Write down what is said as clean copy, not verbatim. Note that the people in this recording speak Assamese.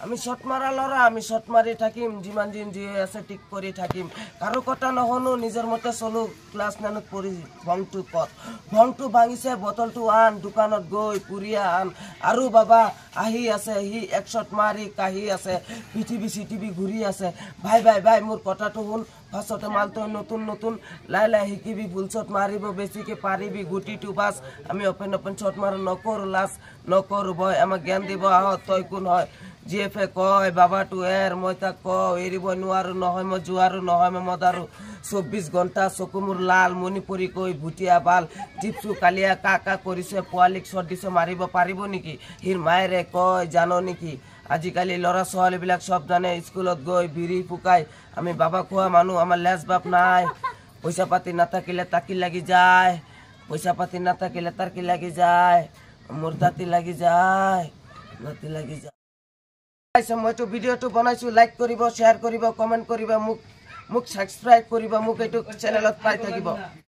আমি শট মাৰা লৰা আমি শট মাৰি থাকিম যিমান দিন যি আছে ঠিক কৰি থাকিম কাৰো কথা নহনো নিজৰ মতে চলো ক্লাছ 9ত পঢ়ি ভংটো ভাঙিছে বটলটো আন দোকানত গৈ পুৰিয়া আন আৰু বাবা আহি আছে হি এক শট মাৰি কাহি আছে পৃথিৱী চিটিভি ঘূৰি আছে ভাই মোৰ কথাটো শুন ফাৰ্ষ্টতে মালটো নতুন লাই শিকিবি ফুল শট মাৰিব বেছিকে পাৰিবি গুটিটো বাস আমি অপেন শট মাৰো নকৰো লাজ নকৰো ভয় আমাক জ্ঞান দিব আহ তই কোন হয় জিএফে কয় বাবাটো মই তাক কওঁ এৰিব নোৱাৰো নহয় মই জোৱাৰো নহয় মই মদাৰো 24 ঘণ্টা চকু মোৰ লাল মণিপুৰী কৈ ভুটিয়া বাল জিপচু কালিয়া কাকা কৰিছে পোৱালিক শট দিছে মাৰিব পাৰিব নেকি হিৰ মায়েৰে কয় জানো নেকি আজিকালি ল'ৰা ছোৱালীবিলাক সব জানে স্কুলত গৈ বিৰি ফুকাই আমি বাবা খোৱা মানুহ আমাৰ লেজ বাপ নাই পইচা পাতি নাথাকিলে তাকি লাগি যায় পইচা পাতি নাথাকিলে তাকি লাগি যায় মোৰ দাঁতি লাগি যায় নাতি লাগি যায় মইতো ভিডিঅ'টো বনাইছো লাইক কৰিব শ্বেয়াৰ কৰিব কমেন্ট কৰিব মোক সাবস্ক্ৰাইব কৰিব মোক এইটো চেনেলত পাই থাকিব